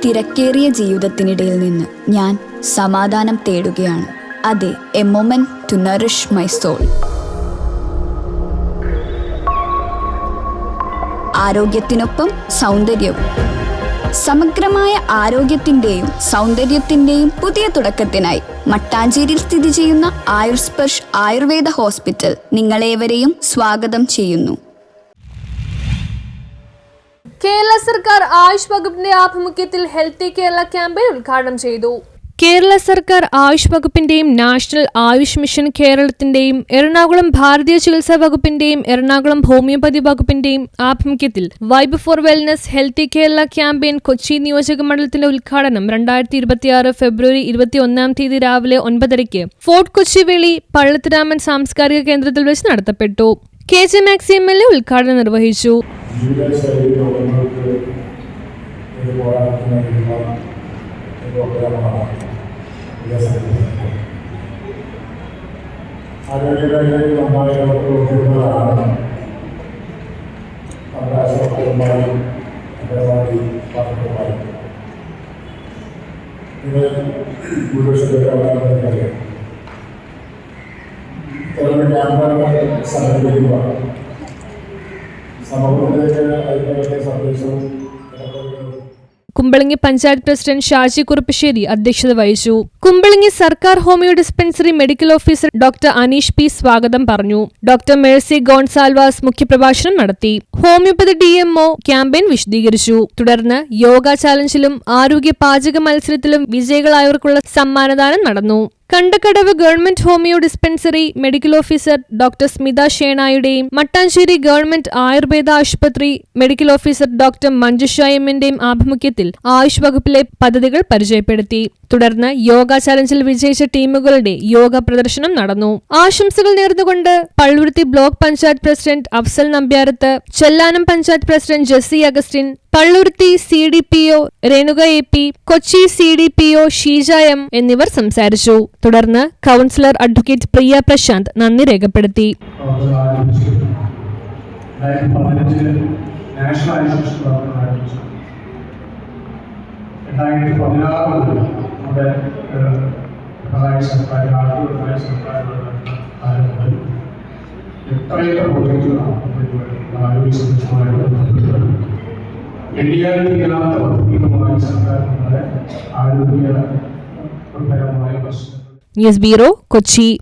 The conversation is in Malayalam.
തിരക്കേറിയ ജീവിതത്തിനിടയിൽ നിന്ന് ഞാൻ സമാധാനം തേടുകയാണ്. അതെ, a moment to nourish my soul. ആരോഗ്യത്തിനൊപ്പം സൗന്ദര്യവും. സമഗ്രമായ ആരോഗ്യത്തിൻ്റെയും സൗന്ദര്യത്തിൻ്റെയും പുതിയ തുടക്കത്തിനായി മട്ടാഞ്ചേരിയിൽ സ്ഥിതി ചെയ്യുന്ന ആയുർസ്പർശ് ആയുർവേദ ഹോസ്പിറ്റൽ നിങ്ങളേവരെയും സ്വാഗതം ചെയ്യുന്നു. കേരള സർക്കാർ ആയുഷ് വകുപ്പിന്റെ ആഭിമുഖ്യത്തിൽ ഹെൽത്തി കേരള ക്യാമ്പയിൻ ഉദ്ഘാടനം ചെയ്തു. കേരള സർക്കാർ ആയുഷ് വകുപ്പിന്റെയും നാഷണൽ ആയുഷ് മിഷൻ കേരളത്തിന്റെയും എറണാകുളം ഭാരതീയ ചികിത്സാ വകുപ്പിന്റെയും എറണാകുളം ഹോമിയോപ്പതി വകുപ്പിന്റെയും ആഭിമുഖ്യത്തിൽ vibe four wellness healthy Kerala campaign Kochi നിയോജക മണ്ഡലത്തിന്റെ ഉദ്ഘാടനം 2026 ഫെബ്രുവരി 21 രാവിലെ 9:30 ഫോർട്ട് കൊച്ചിവേളി പള്ളത്തുരാമൻ സാംസ്കാരിക കേന്ദ്രത്തിൽ വെച്ച് നടത്തപ്പെട്ടു. KJ മാക്സി MLA ഉദ്ഘാടനം നിർവഹിച്ചു. ആരോഗ്യമേഖലയിൽ നന്നായി പ്രവർത്തിക്കുന്നവരാണ് നമ്മുടെ അശോകന്മാരും അംഗനവാടി പാർട്ടിമാരും. ഇത് ഭൂരിപക്ഷത്തിലറിയാം. ഇത്തരം ക്യാമ്പുകൾ സംഘടിപ്പിക്കുക സമൂഹത്തിലേക്ക് അതിന്റെ സന്ദേശവും കുമ്പളങ്ങി പഞ്ചായത്ത് പ്രസിഡന്റ് ഷാജി കുറുപ്പശ്ശേരി അധ്യക്ഷത വഹിച്ചു. കുമ്പളങ്ങി സർക്കാർ homeo dispensary medical officer doctor Aneesh P സ്വാഗതം പറഞ്ഞു. ഡോക്ടർ മേഴ്സി ഗോൺസാൽവാസ് മുഖ്യപ്രഭാഷണം നടത്തി. ഹോമിയോപ്പതി DMO ക്യാമ്പയിൻ വിശദീകരിച്ചു. തുടർന്ന് യോഗ ചാലഞ്ചിലും ആരോഗ്യ പാചക മത്സരത്തിലും വിജയികളായവർക്കുള്ള സമ്മാനദാനം നടന്നു. Kandakkadavu government homeo dispensary medical officer doctor Smitha ഷേണായുടെയും മട്ടാഞ്ചേരി ഗവൺമെന്റ് ആയുർവേദ ആശുപത്രി മെഡിക്കൽ ഓഫീസർ ഡോക്ടർ മഞ്ജുഷ എമ്മിന്റെയും ആഭിമുഖ്യത്തിൽ ആയുഷ് വകുപ്പിലെ പദ്ധതികൾ പരിചയപ്പെടുത്തി. തുടർന്ന് യോഗ ചാലഞ്ചിൽ വിജയിച്ച ടീമുകളുടെ യോഗ പ്രദർശനം നടന്നു. ആശംസകൾ നേർന്നുകൊണ്ട് Palluruthy block panchayat president Afsal Nambiyarath, Chellanam panchayat president Jessy Augustin, പള്ളുരുത്തി CDPO Renuka AP, Kochi CDPO Sheeja M എന്നിവർ സംസാരിച്ചു. തുടർന്ന് കൗൺസിലർ അഡ്വക്കേറ്റ് പ്രിയ പ്രശാന്ത് നന്ദി രേഖപ്പെടുത്തി. News bureau, Kochi.